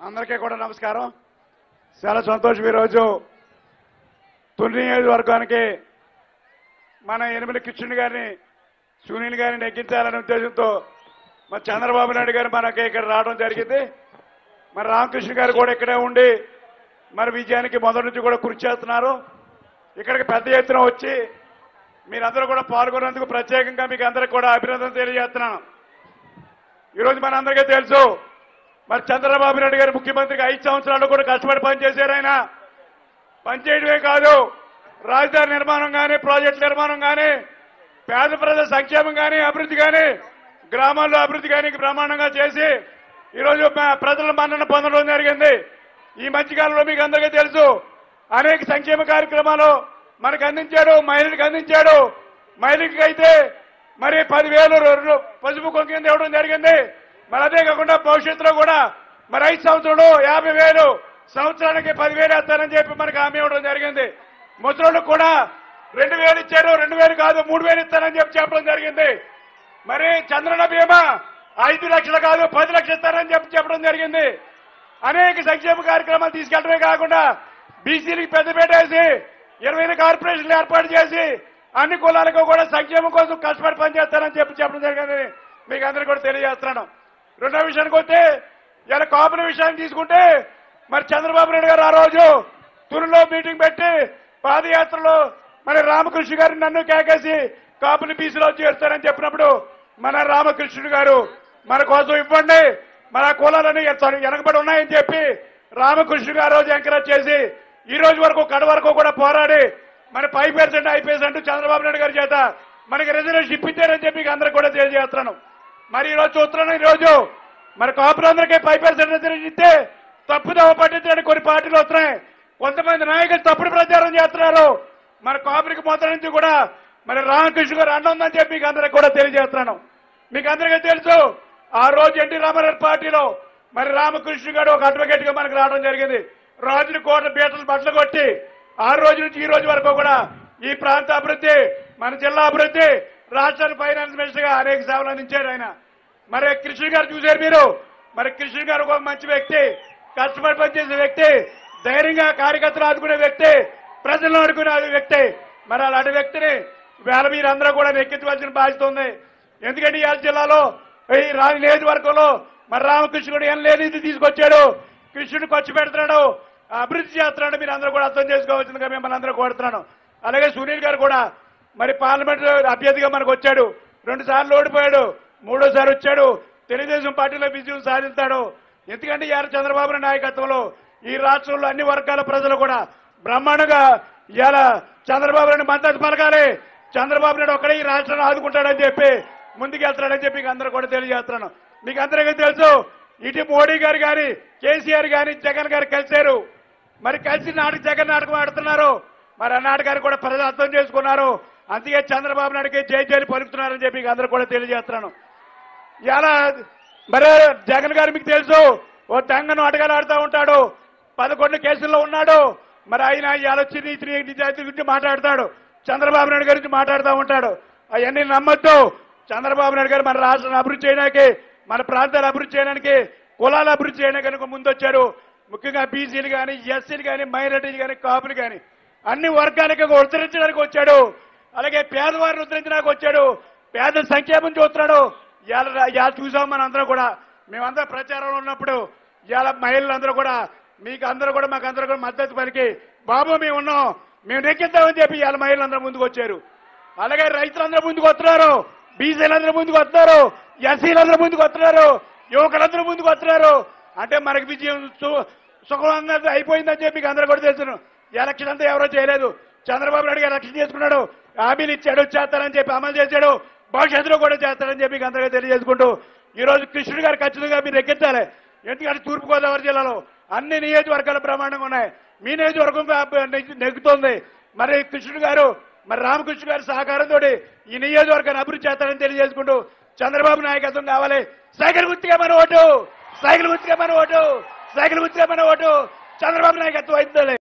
అందరికీ కూడా నమస్కారం. చాలా సంతోషం ఈరోజు తుని నియోజకవర్గానికి మన ఎనిమిది కిషన్ గారిని సునీల్ గారిని నెగ్గించాలనే ఉద్దేశంతో మరి చంద్రబాబు నాయుడు గారు మనకి ఇక్కడ రావడం జరిగింది. మరి రామకృష్ణ గారు కూడా ఇక్కడే ఉండి మరి విజయానికి మొదటి నుంచి కూడా కృషి చేస్తున్నారు. ఇక్కడికి పెద్ద ఎత్తున వచ్చి మీరందరూ కూడా పాల్గొన్నందుకు ప్రత్యేకంగా మీకు అందరికీ కూడా అభినందనలు తెలియజేస్తున్నాను. ఈరోజు మనందరికీ తెలుసు మరి చంద్రబాబు నాయుడు గారు ముఖ్యమంత్రిగా 5 సంవత్సరాలు కూడా కష్టపడి పనిచేశారు. ఆయన పనిచేయడమే కాదు, రాజధాని నిర్మాణం కానీ, ప్రాజెక్టు నిర్మాణం కానీ, పేద ప్రజల సంక్షేమం కానీ, అభివృద్ధి కానీ, గ్రామాల్లో అభివృద్ధి కానీ బ్రహ్మాండంగా చేసి ఈరోజు ప్రజల మన్నన పొందడం జరిగింది. ఈ మధ్యకాలంలో మీకు అందరికీ తెలుసు అనేక సంక్షేమ కార్యక్రమాలు మనకు అందించాడు, మహిళలకు అందించాడు. మహిళకి అయితే మరి 10,000 పసుపు కుంకుమ ఇవ్వడం జరిగింది. మరి అదే కాకుండా భవిష్యత్తులో కూడా మరి 5 సంవత్సరంలో 50,000, సంవత్సరానికి 10,000 వేస్తారని చెప్పి మనకు హామీ ఇవ్వడం జరిగింది. ముసలోళ్ళకు కూడా 2,000 ఇచ్చారు, 2,000 కాదు 3,000 ఇస్తారని చెప్పి చెప్పడం జరిగింది. మరి చంద్రన్న బీమా 5 లక్షలు కాదు 10 లక్షలు ఇస్తారని చెప్పి చెప్పడం జరిగింది. అనేక సంక్షేమ కార్యక్రమాలు తీసుకెళ్లడమే కాకుండా బీసీలకు పెద్దపేట వేసి 20 కార్పొరేషన్లు ఏర్పాటు చేసి అన్ని కులాలకు కూడా సంక్షేమం కోసం కష్టపడి పనిచేస్తారని చెప్పి చెప్పడం జరిగింది. మీకు అందరికీ కూడా తెలియజేస్తున్నాను. రెండో విషయానికి వస్తే ఇలా కాపుల విషయాన్ని తీసుకుంటే మరి చంద్రబాబు నాయుడు గారు ఆ రోజు తునిలో మీటింగ్ పెట్టి పాదయాత్రలో మరి రామకృష్ణ గారు నన్ను కేకేసి కాపులు బీసీలో చేస్తారని చెప్పినప్పుడు మన రామకృష్ణుడు గారు మన కోసం ఇవ్వండి, మన కులాలని వెనకబడి ఉన్నాయని చెప్పి రామకృష్ణ గారు రోజు ఎంకరేజ్ చేసి ఈ రోజు వరకు కడ వరకు కూడా పోరాడి మన 5% IPS చంద్రబాబు నాయుడు గారి చేత మనకి రిజర్వేషన్ ఇప్పించారని చెప్పి అందరికీ కూడా తెలియజేస్తున్నాను. మరి ఈరోజు చూస్తున్నాను, ఈరోజు మరి కాపులందరికీ 5% రిజర్వేషన్ ఇస్తే తప్పుదోవ పట్టించడానికి కొన్ని పార్టీలు వస్తున్నాయి. కొంతమంది నాయకులు తప్పుడు ప్రచారం చేస్తున్నారు. మన కాపురికి మొదటి నుంచి కూడా మరి రామకృష్ణ గారు అండ ఉందని చెప్పి మీకు అందరికీ కూడా తెలియజేస్తున్నాను. మీకు అందరికీ తెలుసు ఆ రోజు ఎన్టీ రామారావు పార్టీలో మరి రామకృష్ణ గారు ఒక అడ్వకేట్ గా మనకు రావడం జరిగింది. రాజుని కోట బీటలు బట్టలు కొట్టి ఆ రోజు నుంచి ఈ రోజు వరకు కూడా ఈ ప్రాంత అభివృద్ధి, మన జిల్లా అభివృద్ధి, రాష్ట్రానికి ఫైనాన్స్ మినిస్టర్ గా అనేక సేవలు అందించారు ఆయన. మరి కృష్ణ గారు చూశారు మీరు. మరి కృష్ణ గారు ఒక మంచి వ్యక్తి, కష్టపడి పనిచేసే వ్యక్తి, ధైర్యంగా కార్యకర్తలు ఆదుకునే వ్యక్తి, ప్రజలను ఆదుకునే వ్యక్తి. మరి అలాంటి వ్యక్తిని వేళ మీరందరూ కూడా ఎక్కించవలసిన బాధ్యత ఉంది. ఎందుకంటే ఈ జిల్లాలో ఈ నియోజకవర్గంలో మరి రామకృష్ణుడు ఏం లేనిది తీసుకొచ్చాడు, కృష్ణుడు ఖర్చు పెడుతున్నాడు, అభివృద్ధి చేస్తున్నాడు. మీరు అందరూ కూడా అర్థం చేసుకోవాల్సిందిగా మిమ్మల్ని అందరూ కోరుతున్నాను. అలాగే సునీల్ గారు కూడా మరి పార్లమెంట్ అభ్యర్థిగా మనకు వచ్చాడు, 2 సార్లు ఓడిపోయాడు, 3ఓసారి వచ్చాడు. తెలుగుదేశం పార్టీలో విజయం సాధిస్తాడు. ఎందుకంటే ఇవాళ చంద్రబాబు నాయుడు నాయకత్వంలో ఈ రాష్ట్రంలో అన్ని వర్గాల ప్రజలు కూడా బ్రహ్మాండంగా ఇవాళ చంద్రబాబు నాయుడు మద్దతు పలకాలి. చంద్రబాబు నాయుడు ఒక్కడే ఈ రాష్ట్రాన్ని ఆదుకుంటాడని చెప్పి ముందుకెళ్తాడని చెప్పి మీకు అందరూ కూడా తెలియజేస్తున్నాను. మీకు అందరికీ తెలుసు ఇటు మోడీ గారు కానీ, కేసీఆర్ కానీ, జగన్ గారు కలిశారు. మరి కలిసి జగన్ నాటకం ఆడుతున్నారు. మరి ఆ నాటకాన్ని కూడా ప్రజలు అర్థం చేసుకున్నారు. అందుకే చంద్రబాబు నాయుడికి జైలు పలుకుతున్నారని చెప్పి అందరూ కూడా తెలియజేస్తున్నాను. ఇలా మరి జగన్ గారు మీకు తెలుసు ఓ తెంగ నాటకాలు ఆడుతూ ఉంటాడు, 11 కేసుల్లో ఉన్నాడు. మరి ఆయన ఇవాళ వచ్చి నిజాయితీ గురించి మాట్లాడతాడు, చంద్రబాబు నాయుడు గారి గురించి మాట్లాడుతూ ఉంటాడు. అవన్నీ నమ్మద్దు. చంద్రబాబు నాయుడు గారు మన రాష్ట్రాన్ని అభివృద్ధి చేయడానికి, మన ప్రాంతాలు అభివృద్ధి చేయడానికి, కులాల అభివృద్ధి చేయడానికి కనుక ముందొచ్చారు. ముఖ్యంగా బీసీలు కానీ, ఎస్సీలు కానీ, మైనారిటీలు కానీ, కాపులు కానీ అన్ని వర్గాలకు ఉద్ధరించడానికి వచ్చాడు. అలాగే పేదవారిని ఉద్ధరించడానికి వచ్చాడు. పేద సంక్షేమం చూస్తున్నాడు. ఇవాళ చూసాం మనందరం కూడా. మేమందరం ప్రచారంలో ఉన్నప్పుడు ఇవాళ మహిళలందరూ కూడా మీకు అందరూ కూడా మాకు అందరూ కూడా మద్దతు పలికి బాబు మేము ఉన్నాం, మేము నెక్కిద్దామని చెప్పి ఇవాళ మహిళలందరూ ముందుకు వచ్చారు. అలాగే రైతులందరూ ముందుకు వస్తున్నారు, బీసీలందరూ ముందుకు వస్తున్నారు, ఎస్సీలందరూ ముందుకు వస్తున్నారు, యువకులందరూ ముందుకు వస్తున్నారు. అంటే మనకి విజయం సుఖం అయిపోయిందని చెప్పి మీకు అందరూ కూడా తెలుసు. ఎలక్షన్ అంతా ఎవరో చేయలేదు. చంద్రబాబు నాయుడు గారు ఎలక్షన్ చేసుకున్నాడు, హామీలు ఇచ్చాడు, చేస్తారని చెప్పి అమలు చేశాడు, భవిష్యత్తులో కూడా చేస్తారని చెప్పి మీకు అందరికీ తెలియజేసుకుంటూ ఈ రోజు కృష్ణుడు గారు ఖచ్చితంగా మీరు ఎక్కించాలి. ఎందుకంటే తూర్పుగోదావరి జిల్లాలో అన్ని నియోజకవర్గాలు బ్రహ్మాండంగా ఉన్నాయి. మీ నియోజకవర్గం నెగ్గుతోంది. మరి కృష్ణుడు గారు మరి రామకృష్ణ గారి సహకారంతో ఈ నియోజకవర్గాన్ని అభివృద్ధి చేస్తారని తెలియజేసుకుంటూ చంద్రబాబు నాయకత్వం కావాలి. సైకిల్ గుర్తుగా మన ఓటు, సైకిల్ గుర్తుగా మన ఓటు, సైకిల్ గుర్తుగా మన ఓటు, చంద్రబాబు నాయకత్వం అయితే